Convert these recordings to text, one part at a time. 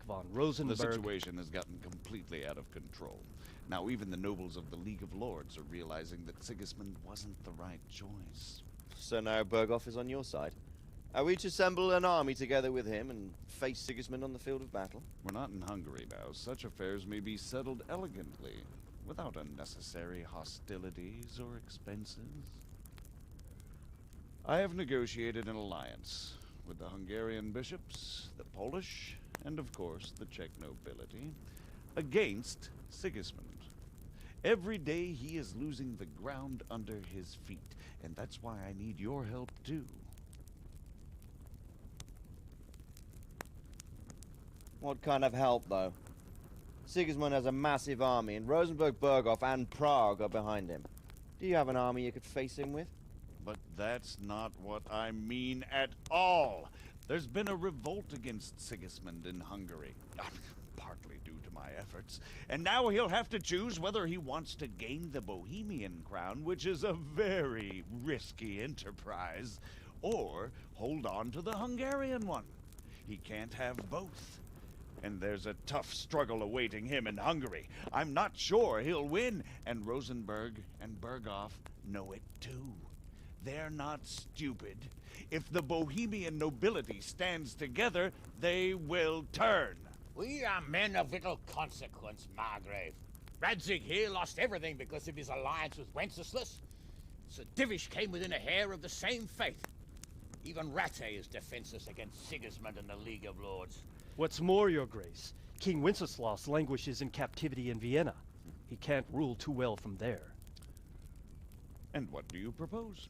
von Rosenberg. The situation has gotten completely out of control. Now even the nobles of the League of Lords are realizing that Sigismund wasn't the right choice. So now Berghoff is on your side. Are we to assemble an army together with him and face Sigismund on the field of battle? We're not in Hungary now. Such affairs may be settled elegantly, without unnecessary hostilities or expenses. I have negotiated an alliance with the Hungarian bishops, the Polish, and of course the Czech nobility, against Sigismund. Every day he is losing the ground under his feet, and that's why I need your help too. What kind of help, though? Sigismund has a massive army, and Rosenberg, Berghoff, and Prague are behind him. Do you have an army you could face him with? But that's not what I mean at all. There's been a revolt against Sigismund in Hungary, partly due to my efforts, and now he'll have to choose whether he wants to gain the Bohemian crown, which is a very risky enterprise, or hold on to the Hungarian one. He can't have both. And there's a tough struggle awaiting him in Hungary. I'm not sure he'll win, and Rosenberg and Berghoff know it too. They're not stupid. If the Bohemian nobility stands together, they will turn. We are men of little consequence, Margrave. Radzig here lost everything because of his alliance with Wenceslas. Sir Divish came within a hair of the same fate. Even Rattay is defenseless against Sigismund and the League of Lords. What's more, Your Grace, King Wenceslaus languishes in captivity in Vienna. He can't rule too well from there. And what do you propose?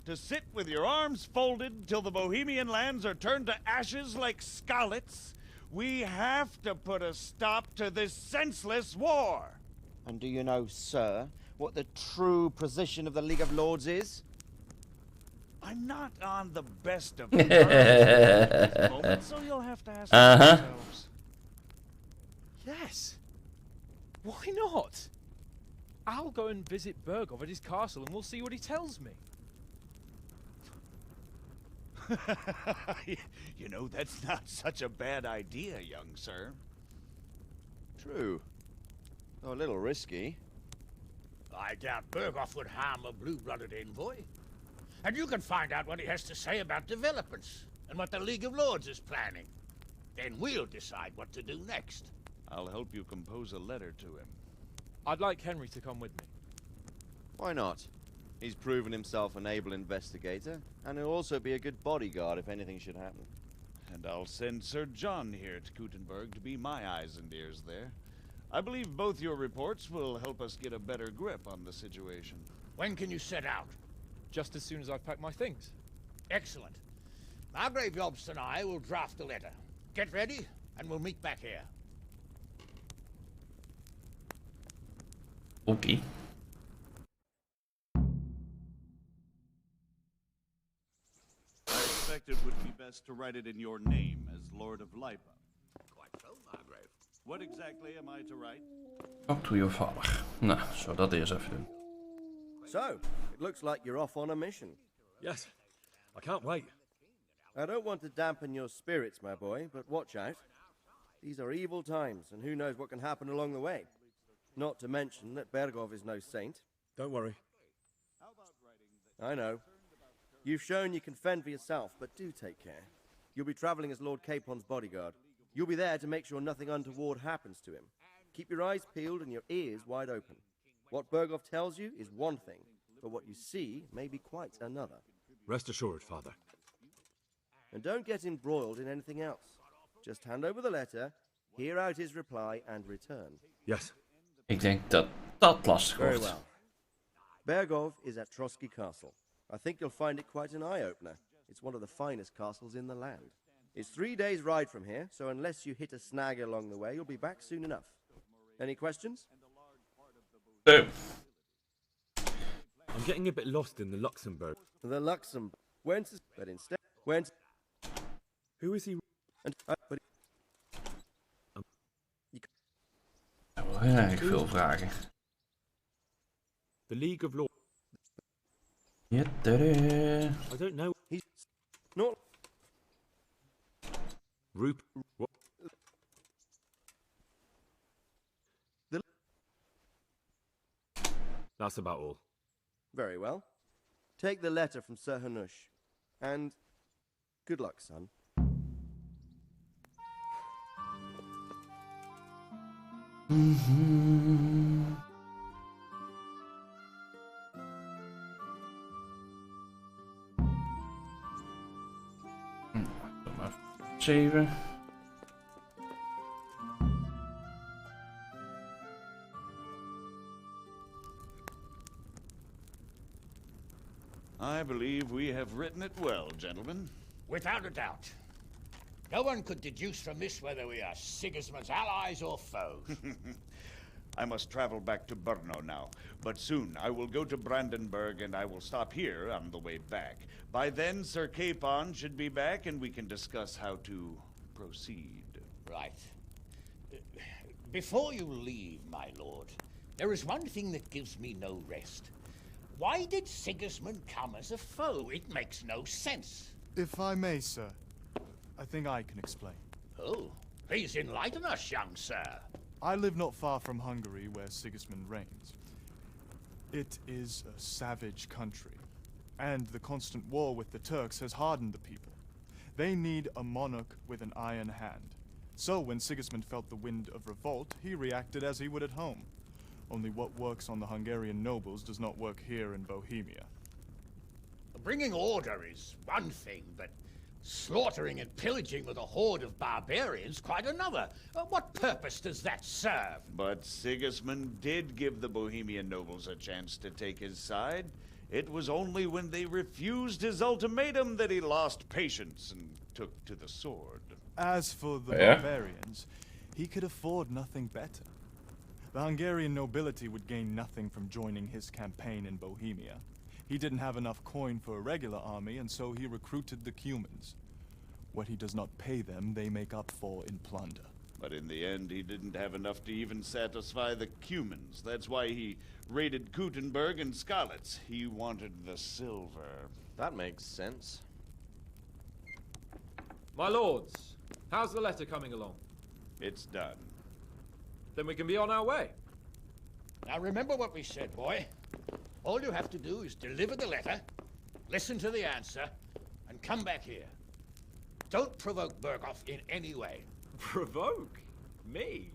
To sit with your arms folded till the Bohemian lands are turned to ashes like Skalitz? We have to put a stop to this senseless war! And do you know, sir, what the true position of the League of Lords is? I'm not on the best of terms at this moment, so you'll have to ask yourselves. Yes. Why not? I'll go and visit Berghoff at his castle and we'll see what he tells me. You know, that's not such a bad idea, young sir. True. Though a little risky. I doubt Berghoff would harm a blue-blooded envoy. And you can find out what he has to say about developments and what the League of Lords is planning. Then we'll decide what to do next. I'll help you compose a letter to him. I'd like Henry to come with me. Why not? He's proven himself an able investigator, and he'll also be a good bodyguard if anything should happen. And I'll send Sir John here to Kuttenberg to be my eyes and ears there. I believe both your reports will help us get a better grip on the situation. When can you set out? Just as soon as I've packed my things. Excellent. Margrave Jobst and I will draft the letter. Get ready, and we'll meet back here. Okay. I expect it would be best to write it in your name as Lord of Lipa. Quite so, Margrave. What exactly am I to write? Talk to your father. Nou, zo dat eerst even doen. So, it looks like you're off on a mission. Yes, I can't wait. I don't want to dampen your spirits, my boy, but watch out. These are evil times, and who knows what can happen along the way. Not to mention that Berghoff is no saint. Don't worry. I know. You've shown you can fend for yourself, but do take care. You'll be traveling as Lord Capon's bodyguard. You'll be there to make sure nothing untoward happens to him. Keep your eyes peeled and your ears wide open. What Berghoff tells you is one thing, but what you see may be quite another. Rest assured, Father. And don't get embroiled in anything else. Just hand over the letter, hear out his reply, and return. Yes. Ik denk dat dat lastig Very wordt. well. Berghoff is at Trotsky Castle. I think you'll find it quite an eye-opener. It's one of the finest castles in the land. It's 3 days' ride from here, so unless you hit a snag along the way, you'll be back soon enough. Any questions? Boom. I'm getting a bit lost in the Luxembourg. The Luxembourg. Whence? But instead, whence? Who is he? And but Ik heb wel heel erg veel vragen. The League of Lords. Ja, tada. I don't know. he's not. Rupert. What? That's about all. Very well. Take the letter from Sir Hanush. And good luck, son. Doe maar 7. I believe we have written it well, gentlemen. Without a doubt. No one could deduce from this whether we are Sigismund's allies or foes. I must travel back to Brno now, but soon I will go to Brandenburg and I will stop here on the way back. By then, Sir Capon should be back and we can discuss how to proceed. Right. Before you leave, my lord, there is one thing that gives me no rest. Why did Sigismund come as a foe? It makes no sense. If I may, sir, I think I can explain. Oh, please enlighten us, young sir. I live not far from Hungary, where Sigismund reigns. It is a savage country, and the constant war with the Turks has hardened the people. They need a monarch with an iron hand. So when Sigismund felt the wind of revolt, he reacted as he would at home. Only what works on the Hungarian nobles does not work here in Bohemia. Bringing order is one thing, but slaughtering and pillaging with a horde of barbarians quite another. What purpose does that serve? But Sigismund did give the Bohemian nobles a chance to take his side. It was only when they refused his ultimatum that he lost patience and took to the sword. As for the Yeah. barbarians, he could afford nothing better. The Hungarian nobility would gain nothing from joining his campaign in Bohemia. He didn't have enough coin for a regular army, and so he recruited the Cumans. What he does not pay them, they make up for in plunder. But in the end, he didn't have enough to even satisfy the Cumans. That's why he raided Kuttenberg and Skalitz. He wanted the silver. That makes sense. My lords, how's the letter coming along? It's done. Then we can be on our way. Now remember what we said, boy. All you have to do is deliver the letter, listen to the answer, and come back here. Don't provoke Berghoff in any way. Provoke? Me?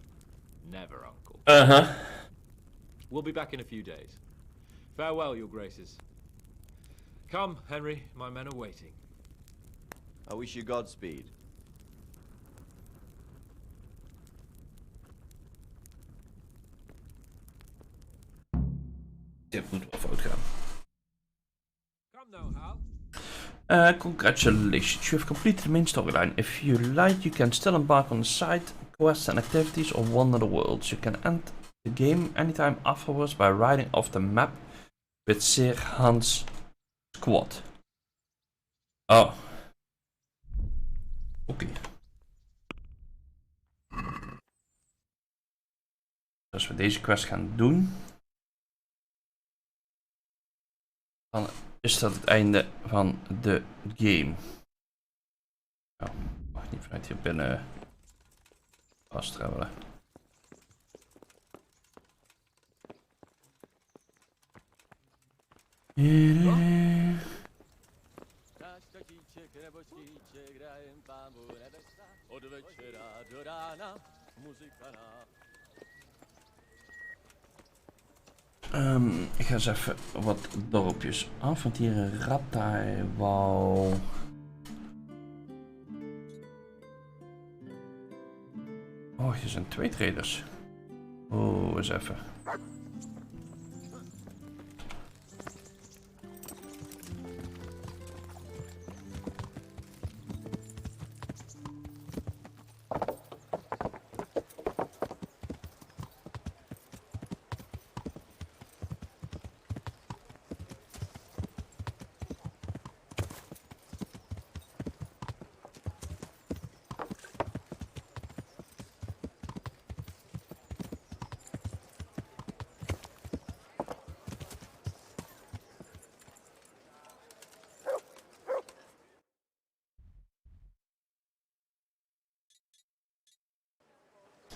Never, Uncle. Uh-huh. We'll be back in a few days. Farewell, your graces. Come, Henry, my men are waiting. I wish you Godspeed. Dit moet wel fout gaan. Come now, Hal. Congratulations, you have completed the main storyline. If you like, you can still embark on the side quests and activities or one of the worlds. You can end the game anytime afterwards by riding off the map with Sir Hans' squad. Oh. Oké. Als we deze quest gaan doen, dan is dat het einde van de game. Oh, mag niet vanuit hier binnen vast travelen. Ik ga eens even wat dorpjes af, want hier een Ratai wou. Oh, hier zijn 2 traders. Oh, eens even.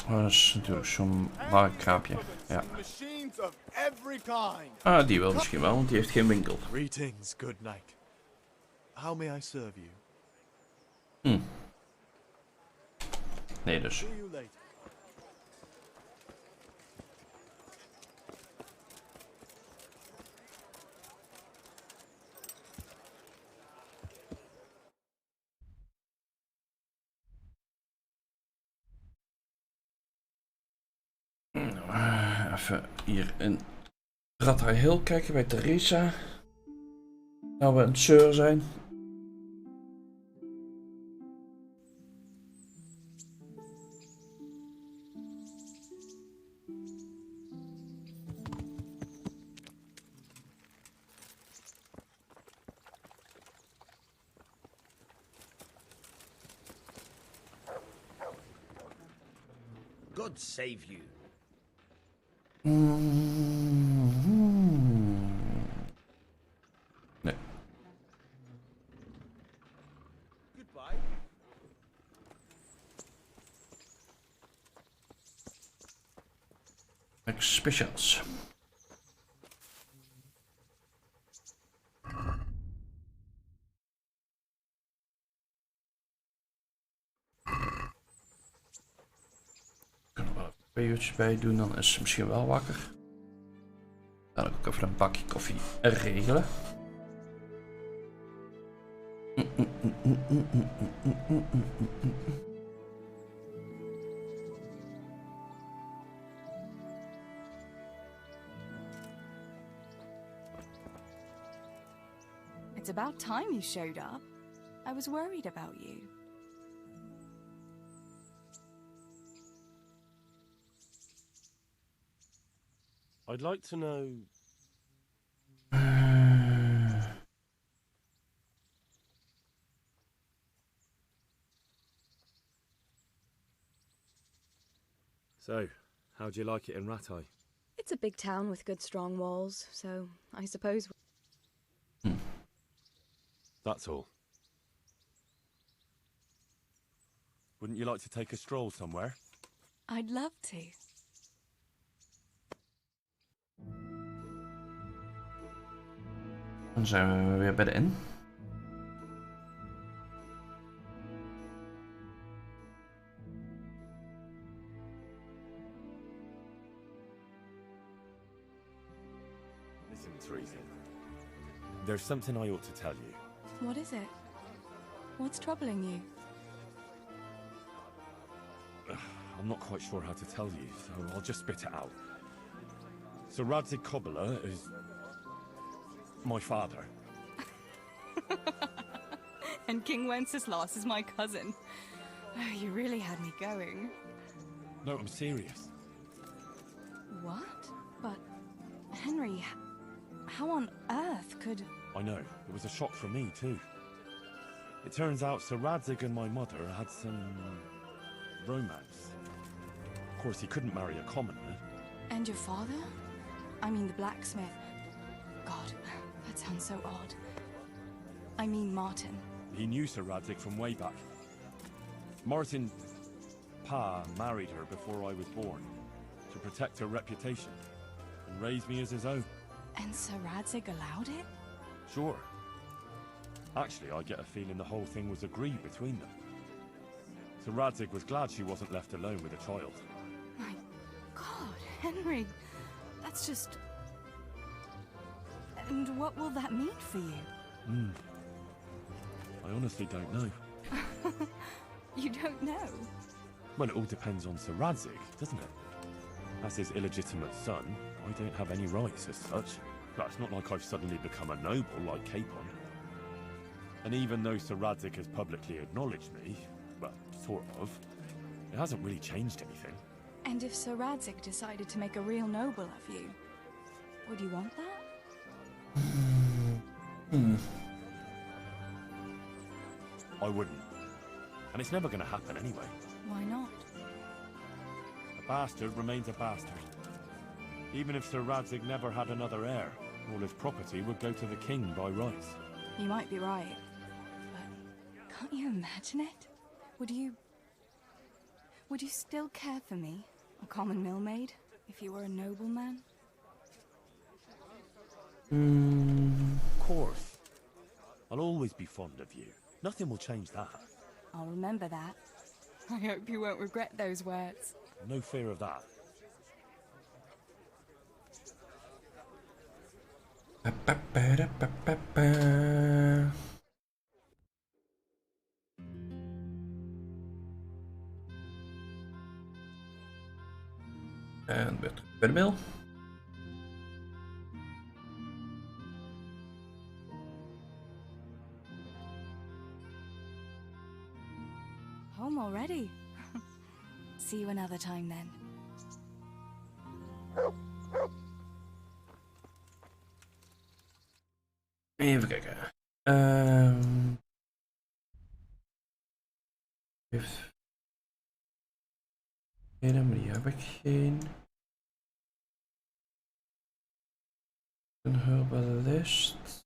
Oh, dat is natuurlijk zo'n marktkraapje. Ja. Machines of every kind. Ah, die wel misschien wel, want die heeft geen winkel. Greetings, good knight. How may I serve you? Nee, dus. See you later. Even hier in Radha Hill kijken bij Theresa. Nou we een zeur zijn. God save you. Nee. Goodbye. Niks speciaals. Kunnen we wel 2 uurtjes bij doen, dan is ze misschien wel wakker. Dan ook even een bakje koffie regelen. It's about time you showed up. I was worried about you. I'd like to know... So, how'd you like it in Rattay? It's a big town with good strong walls, so I suppose... That's all. Wouldn't you like to take a stroll somewhere? I'd love to. Dan zijn we weer bij de inn. Listen, Teresa. There's something I ought to tell you. What is it? What's troubling you? I'm not quite sure how to tell you, so I'll just spit it out. So Radzig Kobyla is... my father. And King Wenceslas is my cousin. Oh, you really had me going. No, I'm serious. What? But, Henry, how on earth could... I know, it was a shock for me too. It turns out Sir Radzig and my mother had some... romance. Of course, he couldn't marry a commoner. And your father? I mean the blacksmith. God, that sounds so odd. I mean Martin. He knew Sir Radzig from way back. Martin... Pa married her before I was born, to protect her reputation, and raise me as his own. And Sir Radzig allowed it? Sure. Actually, I get a feeling the whole thing was agreed between them. Sir Radzig was glad she wasn't left alone with a child. My God, Henry, that's just... And what will that mean for you? I honestly don't know. You don't know? Well, it all depends on Sir Radzig, doesn't it? As his illegitimate son, I don't have any rights as such. But it's not like I've suddenly become a noble like Capon. And even though Sir Radzig has publicly acknowledged me, well, sort of, it hasn't really changed anything. And if Sir Radzig decided to make a real noble of you, would you want that? I wouldn't. And it's never going to happen anyway. Why not? A bastard remains a bastard. Even if Sir Radzig never had another heir, all his property would go to the king by rights. You might be right, but can't you imagine it? Would you Would you still care for me, a common millmaid, if you were a nobleman? Of course. I'll always be fond of you. Nothing will change that. I'll remember that. I hope you won't regret those words. No fear of that. En weer terug bij de mail. Home already. See you another time then. Even kijken. Maar die heb ik geen. Een herbalist.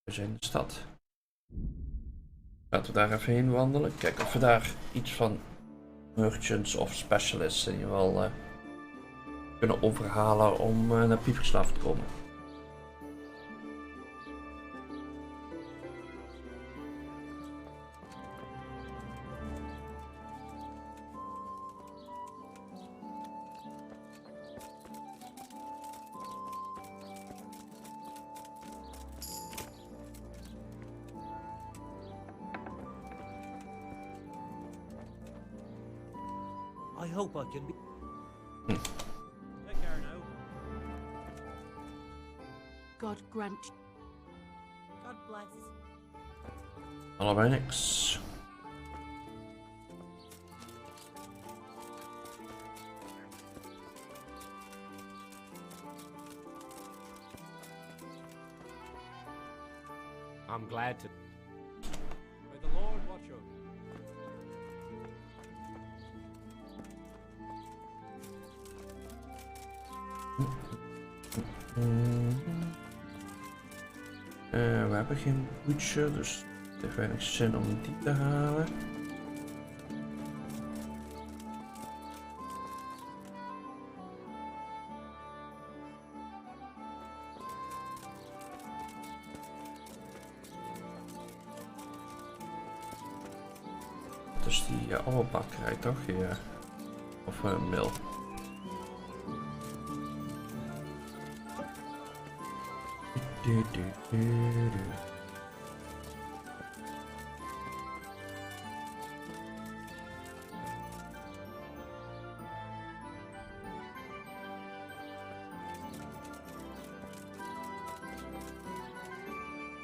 We zijn in de stad. Laten we daar even heen wandelen. Kijken of we daar iets van merchants of specialists in ieder geval kunnen overhalen om naar Pieperslaaf te komen. I hope I can be. Take care now. God grant. God bless. Allebei niks. I'm glad to. May the Lord watch over you. We hebben geen butcher, dus het heeft weinig zin om die te halen. Dat is die oude bakkerij toch? Ja. Of een mil.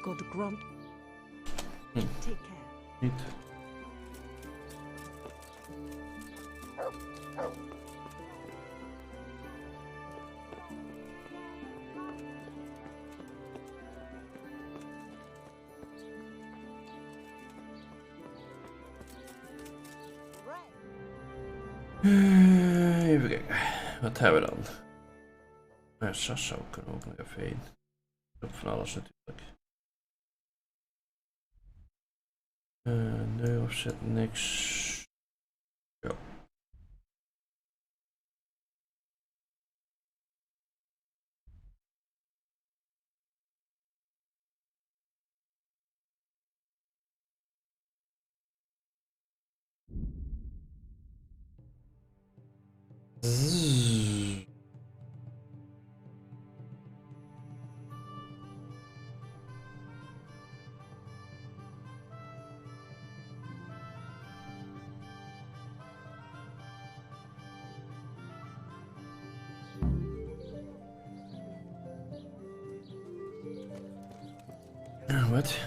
God grant. Take care. Niet. Even kijken, wat hebben we dan? Ja, Sasso kunnen we ook nog even heen. Op van alles natuurlijk. Nee, opzet niks. Ja. Wat?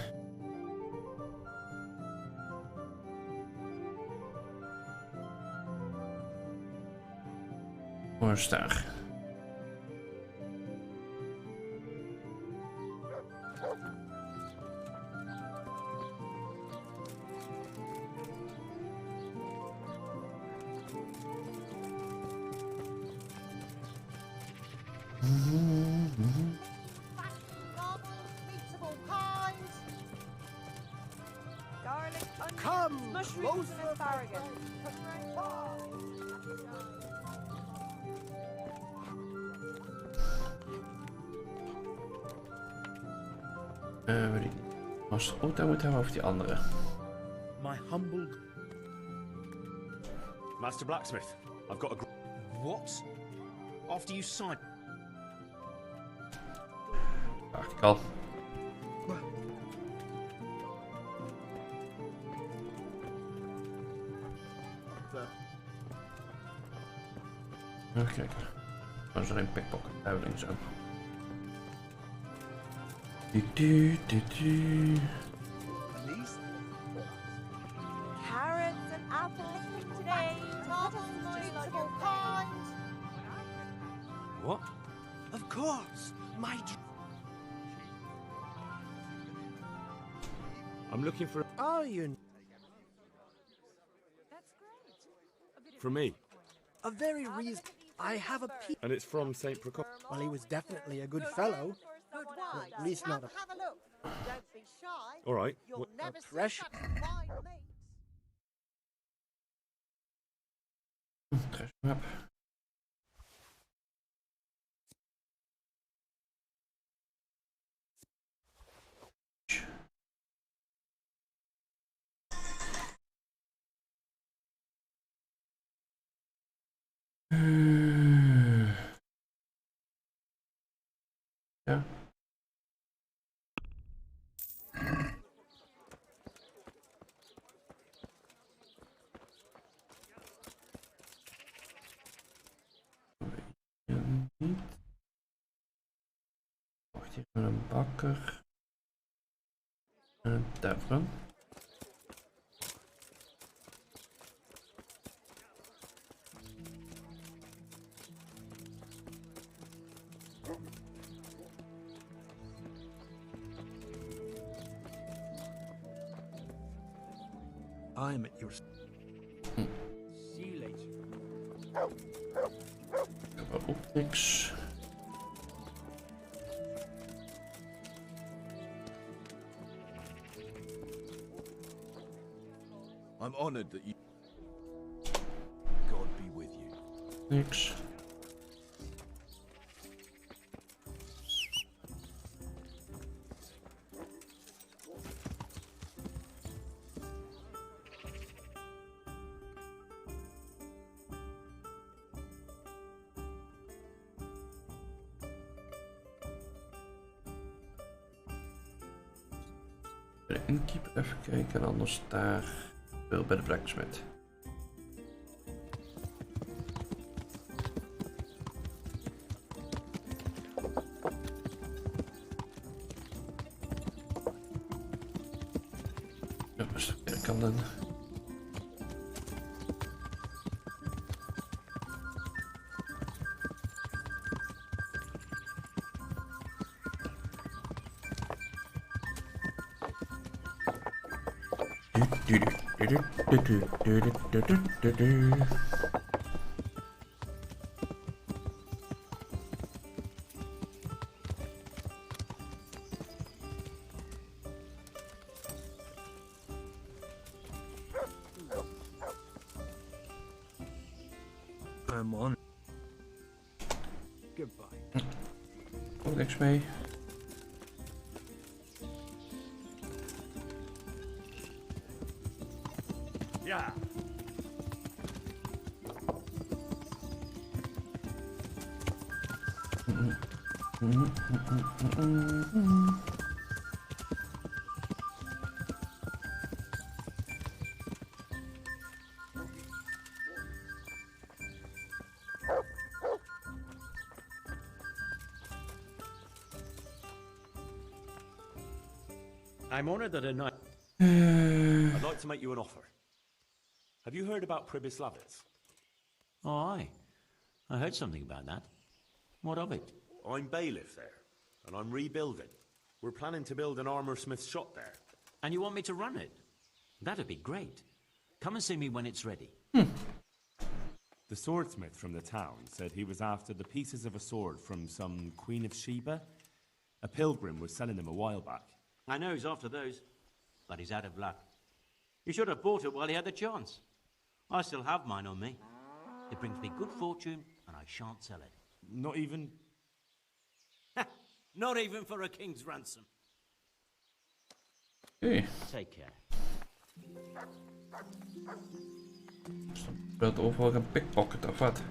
Oorstaag. Garlic, onions, Come mushrooms, closer, and asparagus. Weet ik niet. Als het goed aan moet hebben over die andere. My humble... Master Blacksmith, I've got a... What? After you sign... Dacht ik al. Even kijken. Oh, is er een pickpocket duiding zo. Carrots and apples today. What? Of course! My... I'm looking for... Are you... For me. A very reason... I have a pe... And it's from St. Procop... Well, he was definitely a good fellow. Good Well, at least not a... Have a look. Don't be shy. All right. You'll never see pressure. such fine meat. Treasure map. Ja. Niet. Wacht hier met een bakker. En een tavern. I'm at your... See you later. Maar ook niks. I'm honored that you... God be with you. Niks. Bij de innkeeper even kijken en anders daar wil bij de blacksmith. Ja, dat is de verkeerde kant in. I'm on. Goodbye. Ook niks mee. Ja. I'm honored that a knight... I'd like to make you an offer. Have you heard about Pribyslavitz? Oh, aye. I heard something about that. What of it? I'm bailiff there, and I'm rebuilding. We're planning to build an armorsmith's shop there. And you want me to run it? That'd be great. Come and see me when it's ready. The swordsmith from the town said he was after the pieces of a sword from some Queen of Sheba. A pilgrim was selling them a while back. I know he's after those, but he's out of luck. He should have bought it while he had the chance. I still have mine on me. It brings me good fortune, and I shan't sell it. Not even... Not even for a king's ransom. Oké. Take care. Speelt overal een pickpocket of wat?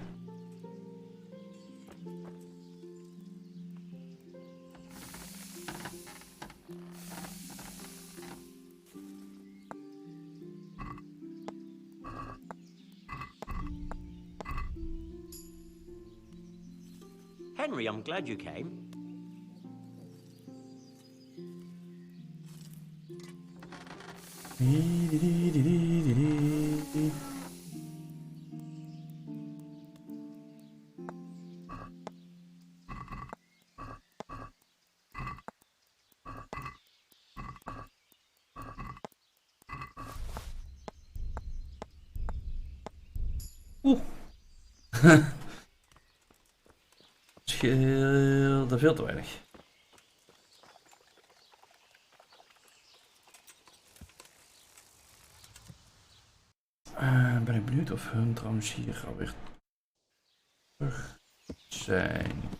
Henry, I'm glad you came. Scheelde veel te weinig. Ben ik benieuwd of hun trouwens hier alweer terug zijn.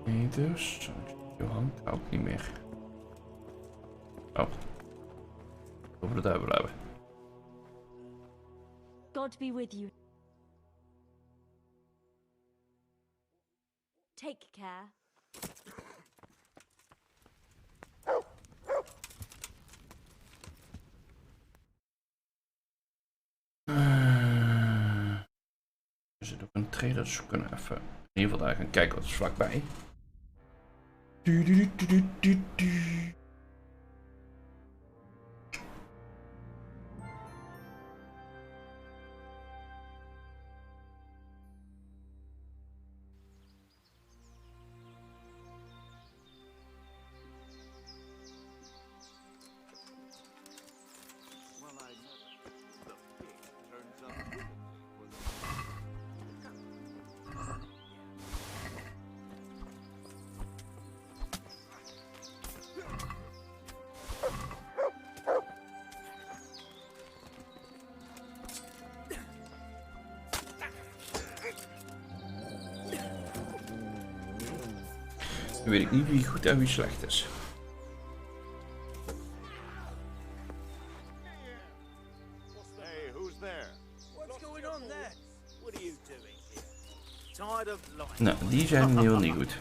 Nee, dus Johan ook niet meer. Oh, over de duivel hebben. God be with you. Take care. Er zit ook een trailer, dus we kunnen even in ieder geval daar gaan kijken wat is vlakbij. Nu weet ik niet wie goed en wie slecht is. Hey, who's there? What's going on there? What are you doing here? Tired of life? Nou, die zijn heel niet goed.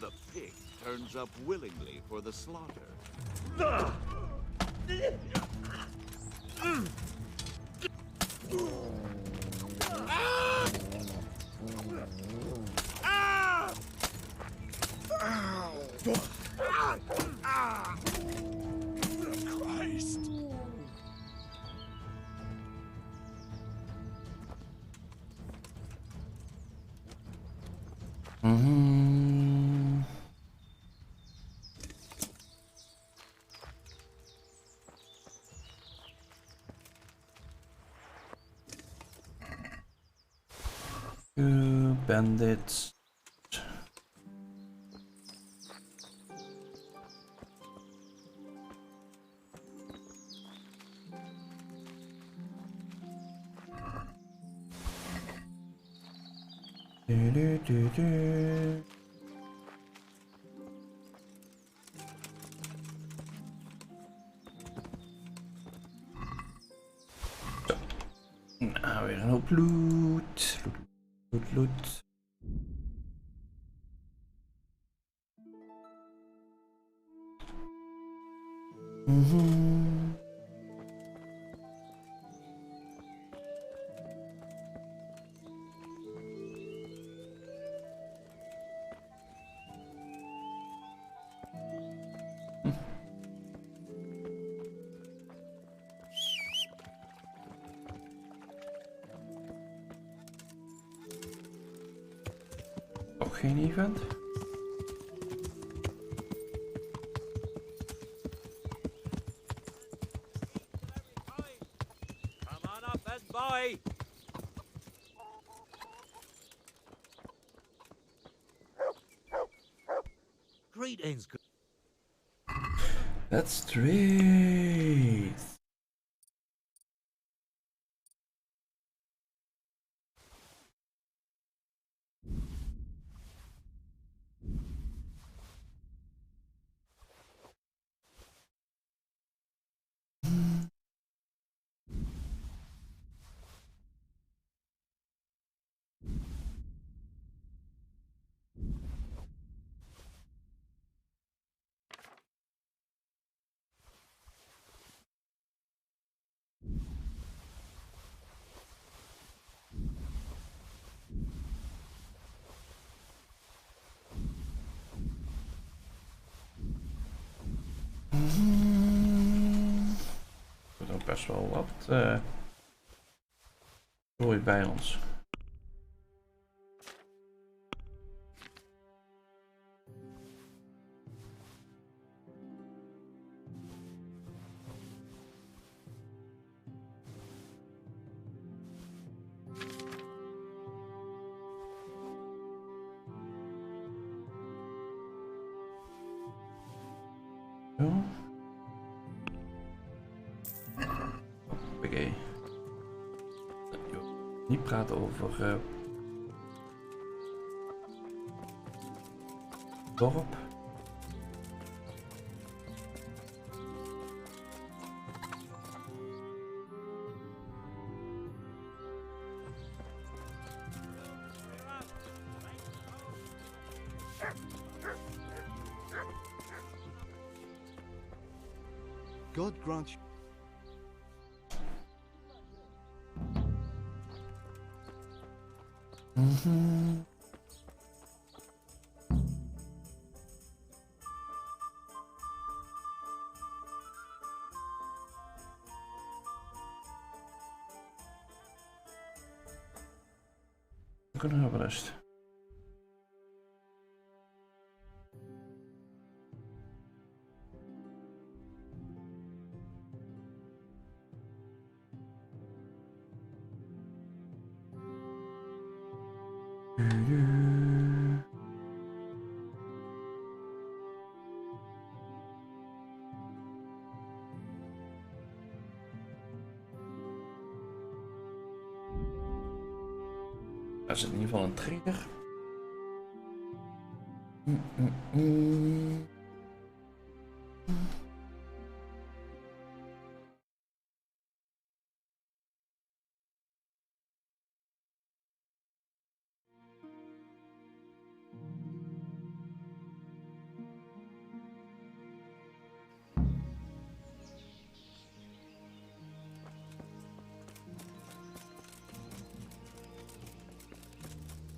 The pig turns up willingly for the slaughter. Mhm. Bandits. Do. Zo. Nou, weer een hoop loot. Loot. Mhm. Nog geen event. Come on up and buy. Greetings. That's straight. Er is ook best wel wat mooi bij ons. Zo. Oké. Niet praten over dorp. God grant you. Mhm. We kunnen hebben rust. Dat is in ieder geval een trader.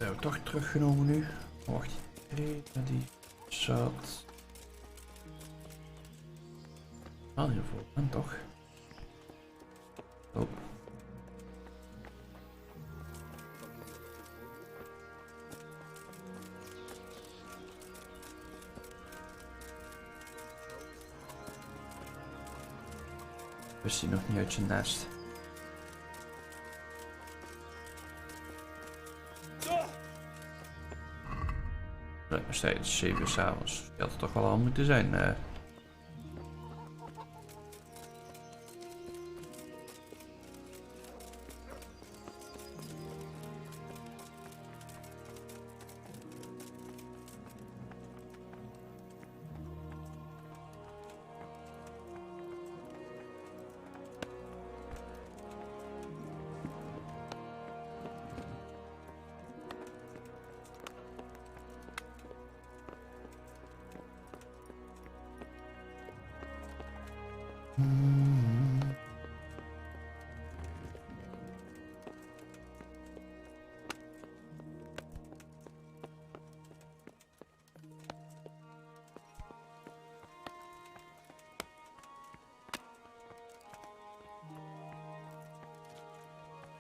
Dat hebben we toch teruggenomen nu. Wacht, die zat. Al hiervoor, en toch? Oh. Wist hij nog niet uit zijn nest. Nog steeds 7 uur 's avonds. Die had er toch wel al moeten zijn.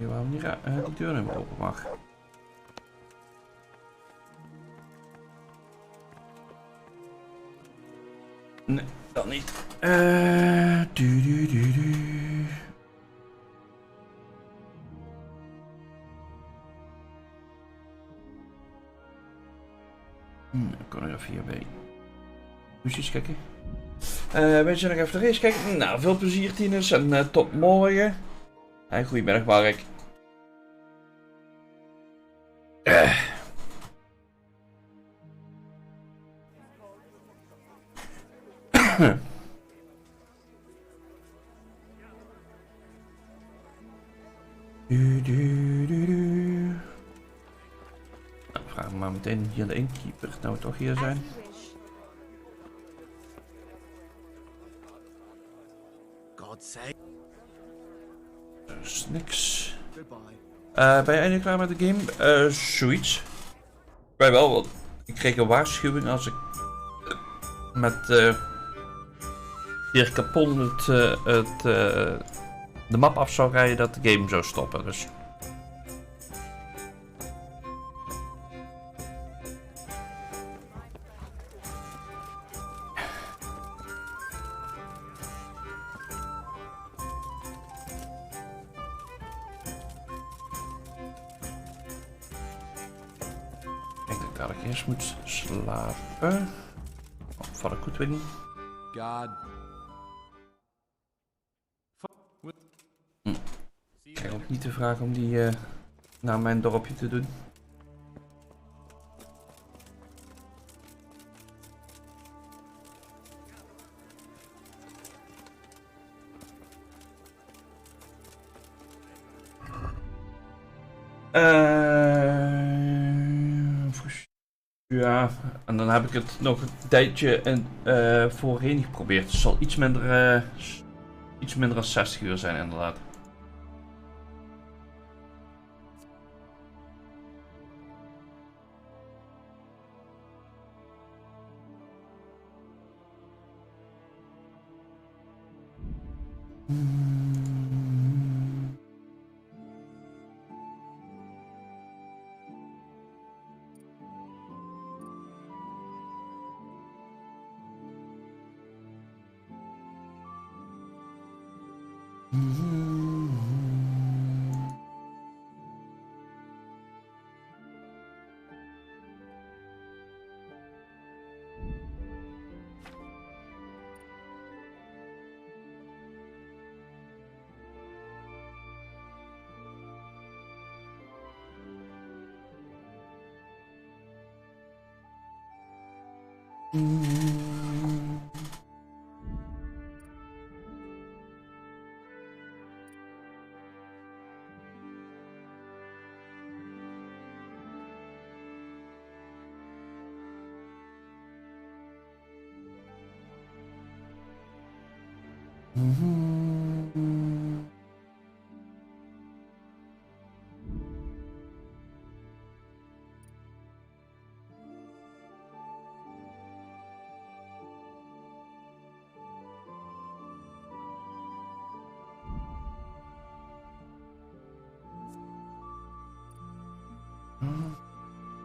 Waarom niet die deur niet meer open mag. Nee, dat niet. Ik kan er even hierbij. Moet je eens kijken. Weet je nog even de race kijken? Nou, veel plezier tieners en tot morgen. En goedemiddag Mark. Nou, vraag me maar meteen hier de innkeeper, nou we toch hier zijn. God save. Dat is niks. Ben je eindelijk klaar met de game? Zoiets. Wij wel, want ik kreeg een waarschuwing als ik met hier kapot de map af zou rijden dat de game zou stoppen. Dus. Ik denk dat ik eerst moet slapen. Vat ik goed weet niet. God. Ik krijg ook niet de vraag om die naar mijn dorpje te doen. Ja, en dan heb ik het nog een tijdje voorheen geprobeerd. Het zal iets minder dan 60 uur zijn inderdaad.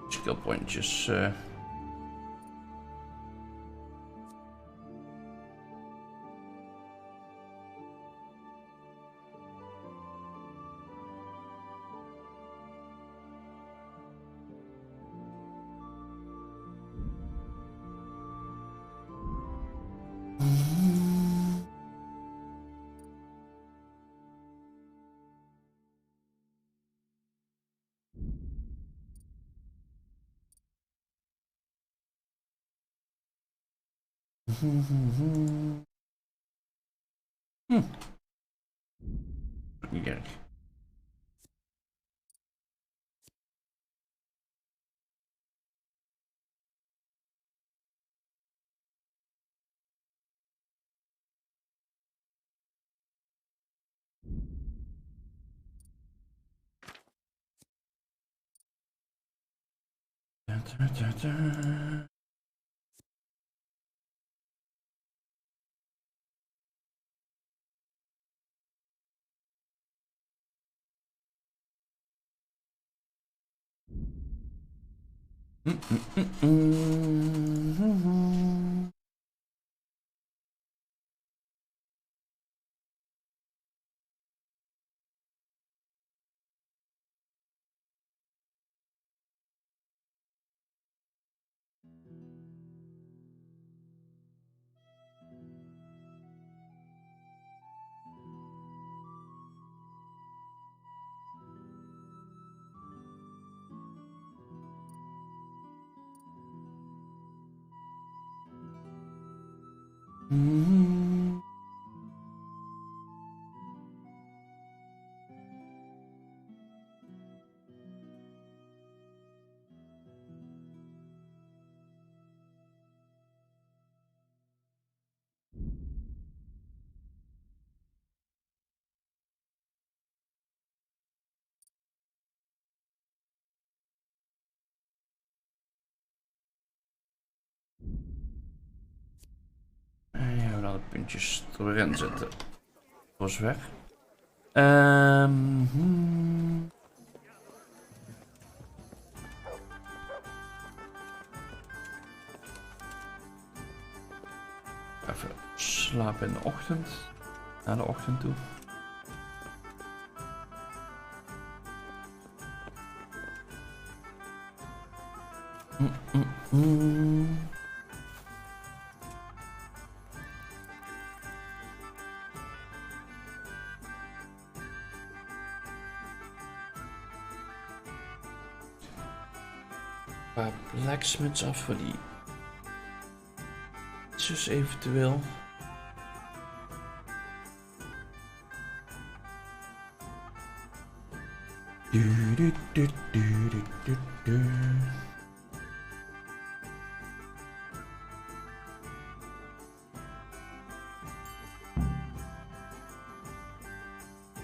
Skillpointjes. Niet erg. Ja, we dan de puntjes erin zetten. Dat is weg. Even slapen in de ochtend. Naar de ochtend toe. Een paar blacksmiths af voor die zus eventueel.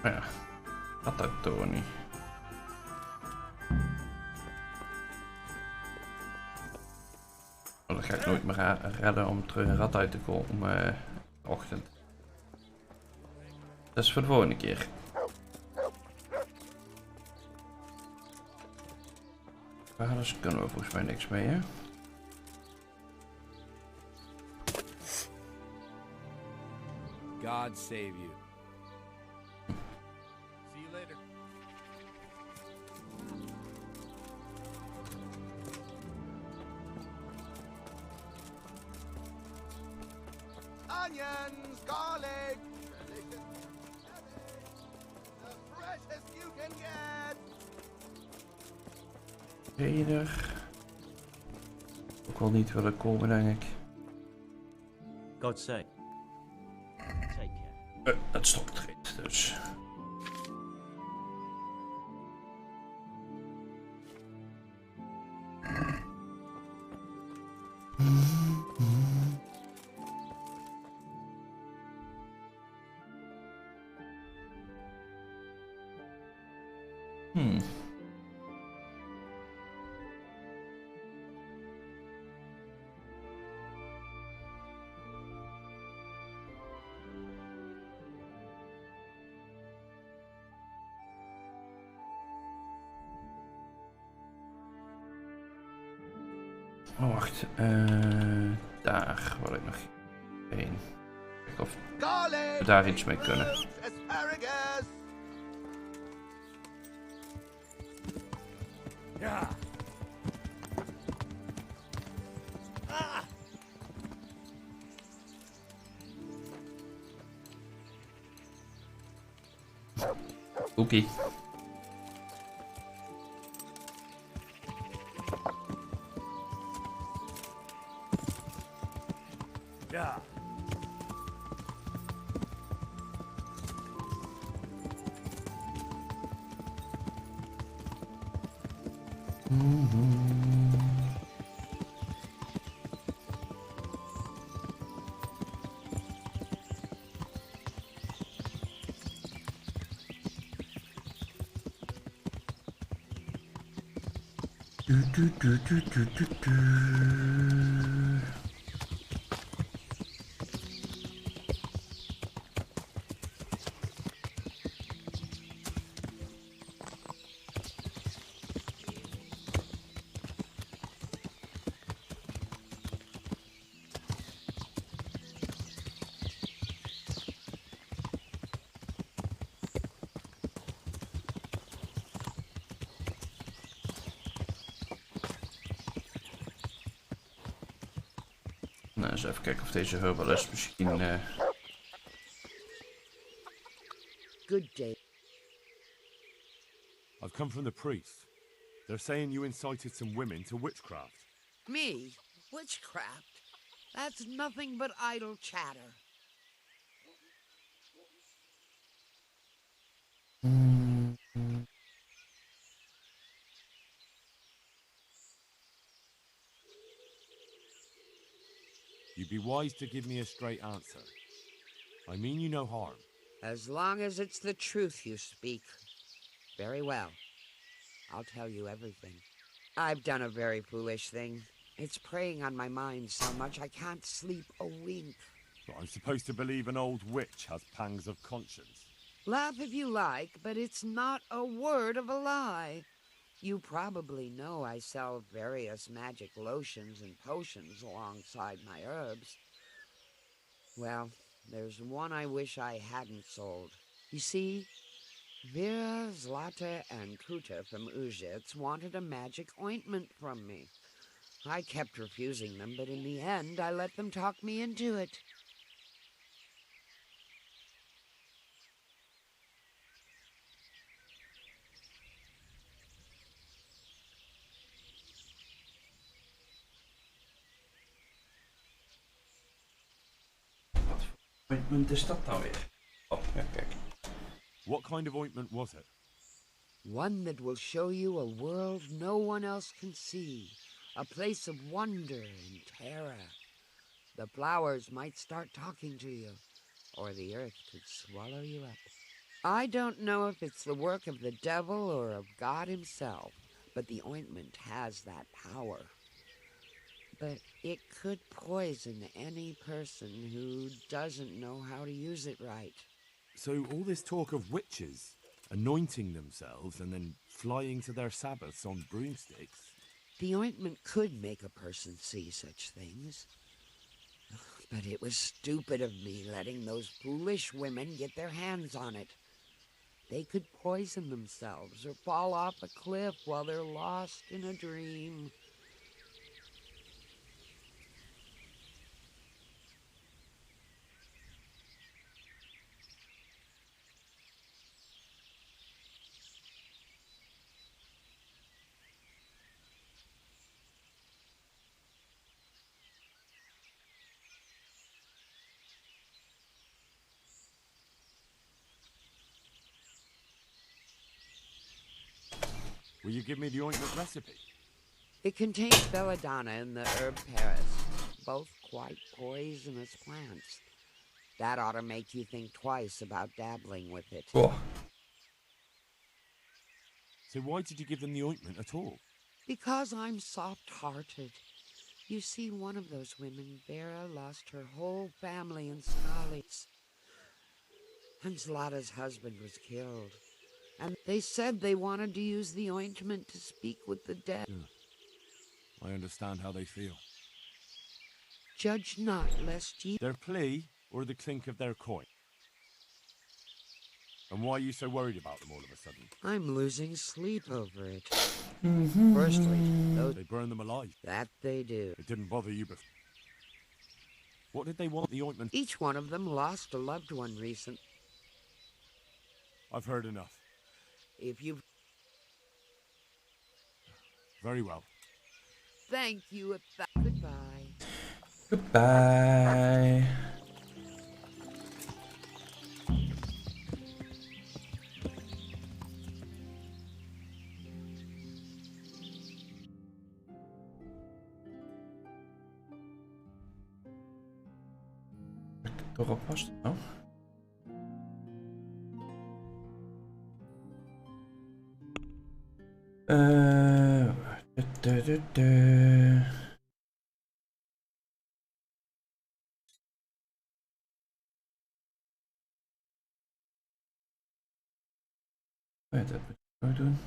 Ja, dat toch niet. Dat ga ik nooit meer redden om terug een rat uit te komen om de ochtend. Dat is voor de volgende keer. Vaders kunnen we volgens mij niks mee, hè? God save you. See you later. Onions, garlic, the freshest you can get. Reder. Ook wel niet willen komen, denk ik. God sake. Take care. Het stopt erin, dus. Oh, wacht. Daar wil ik nog heen. Kijken of we daar iets mee kunnen. Asparagus. Ja. Oké. Yeah. Nou, eens even kijken of deze herbalist misschien... Good day. I've come from the priest. They're saying you incited some women to witchcraft. Me? Witchcraft? That's nothing but idle chatter. You'd be wise to give me a straight answer. I mean you no harm. As long as it's the truth you speak. Very well. I'll tell you everything. I've done a very foolish thing. It's preying on my mind so much I can't sleep a wink. But I'm supposed to believe an old witch has pangs of conscience. Laugh if you like, but it's not a word of a lie. You probably know I sell various magic lotions and potions alongside my herbs. Well, there's one I wish I hadn't sold. You see, Vera, Zlata, and Kuta from Uzhitz wanted a magic ointment from me. I kept refusing them, but in the end, I let them talk me into it. Ointment is dat nou weer? Oh, ja, kijk. What kind of ointment was it? One that will show you a world no one else can see. A place of wonder and terror. The flowers might start talking to you, or the earth could swallow you up. I don't know if it's the work of the devil or of God himself, but the ointment has that power. But it could poison any person who doesn't know how to use it right. So all this talk of witches anointing themselves and then flying to their sabbaths on broomsticks. The ointment could make a person see such things. But it was stupid of me letting those foolish women get their hands on it. They could poison themselves or fall off a cliff while they're lost in a dream. Will you give me the ointment recipe? It contains belladonna and the herb Paris, both quite poisonous plants. That ought to make you think twice about dabbling with it. Oh. So why did you give them the ointment at all? Because I'm soft-hearted. You see, one of those women, Vera, lost her whole family in Skalitz. And Zlata's husband was killed. And they said they wanted to use the ointment to speak with the dead. I understand how they feel. Judge not, lest ye... Their plea or the clink of their coin? And why are you so worried about them all of a sudden? I'm losing sleep over it. Mm-hmm. Firstly, those... They burn them alive. That they do. It didn't bother you before. What did they want the ointment? Each one of them lost a loved one recent. I've heard enough. If you've... Very well. Thank you. Goodbye. Goodbye. Toch alvast nou. Dat moet ik ook doen.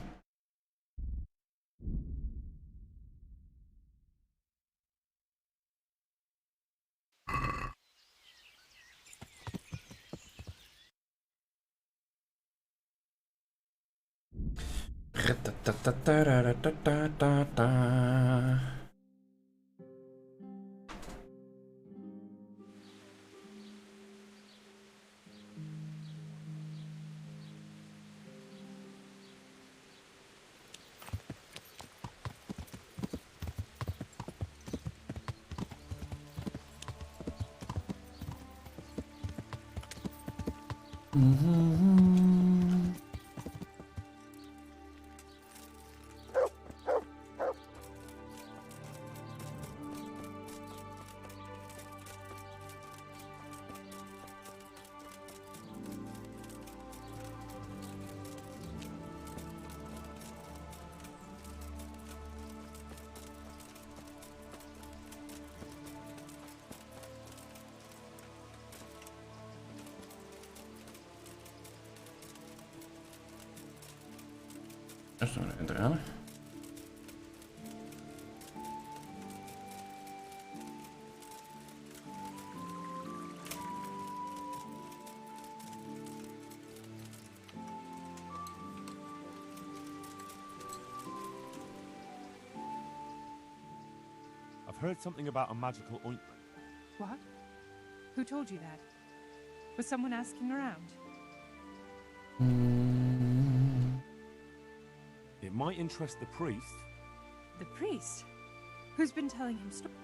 Dat is nog een drama. I've heard something about a magical ointment. What? Who told you that? Was someone asking around? It might interest the priest. The priest? Who's been telling him stories?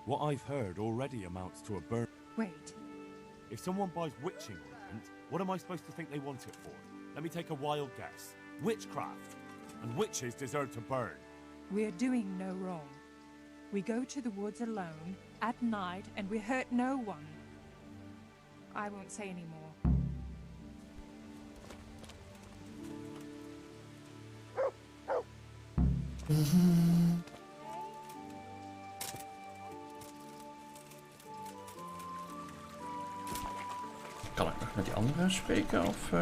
What I've heard already amounts to a burn. Wait. If someone buys witching ointment, what am I supposed to think they want it for? Let me take a wild guess. Witchcraft. And witches deserve to burn. We're doing no wrong. We go to the woods alone, at night, and we hurt no one. I won't say any more. Kan ik nog met die andere spreken of?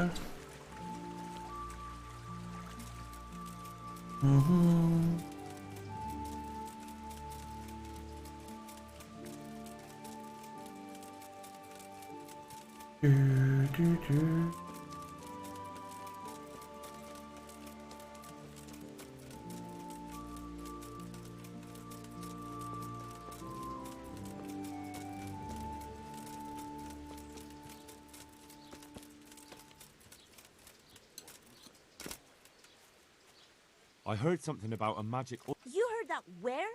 I heard something about a magic. You heard that where?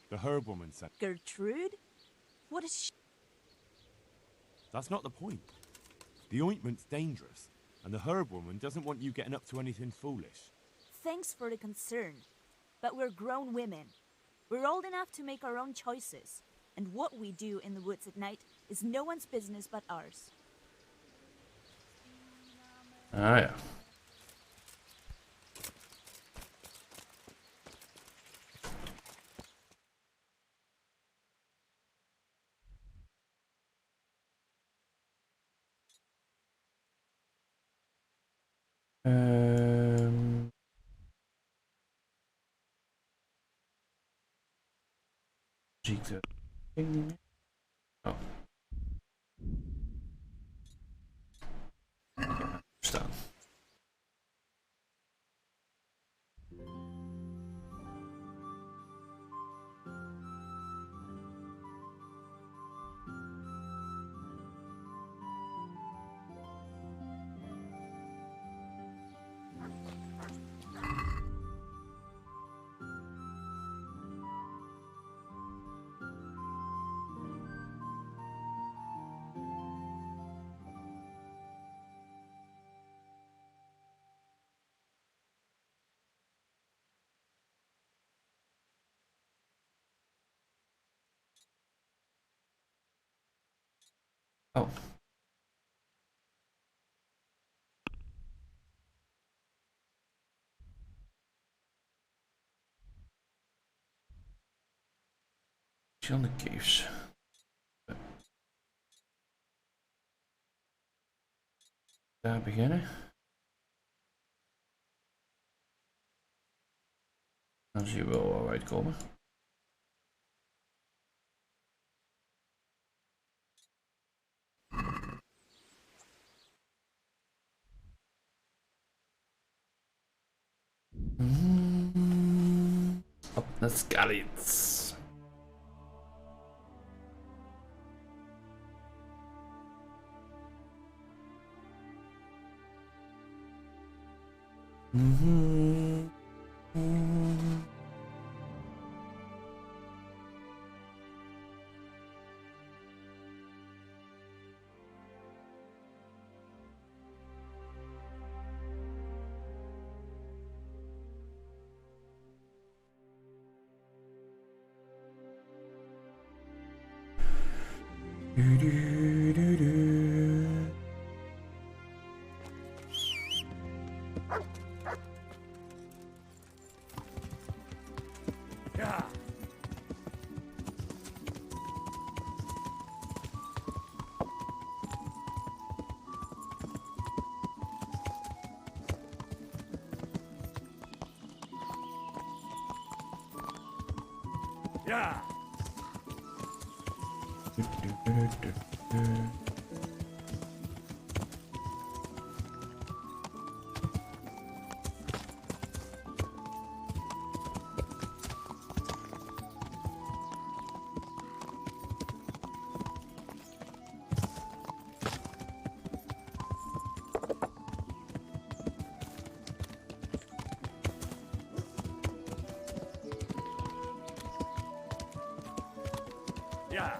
The herb woman said. Gertrude? What is she? That's not the point. The ointment's dangerous, and the herb woman doesn't want you getting up to anything foolish. Thanks for the concern. But we're grown women. We're old enough to make our own choices. And what we do in the woods at night is no one's business but ours. Ah ja. Ziekte. Oh. Staan. Oh. On the caves. Daar beginnen. Dan zien we wel waar we uitkomen. Op naar Skeletons. Yeah. Yeah. Ja.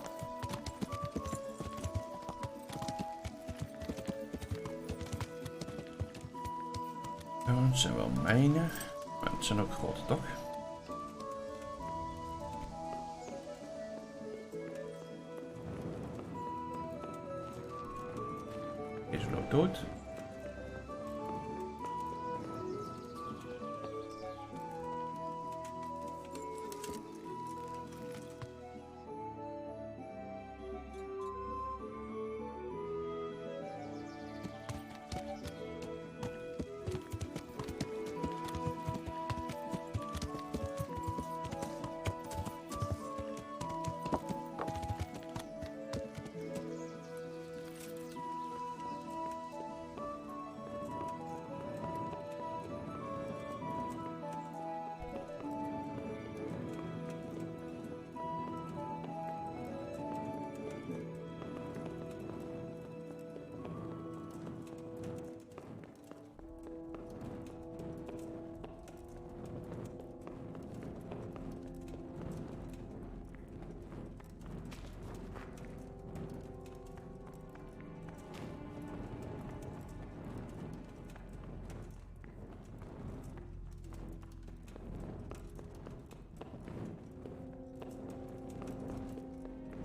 Het zijn wel mijnen, maar het zijn ook grote toch? Deze loopt dood.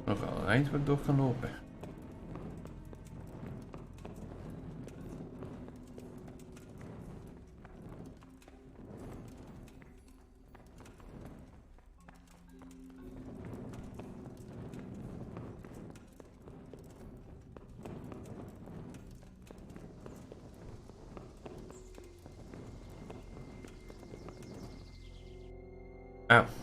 Nog wel een eind waar ik door kan lopen. Ah.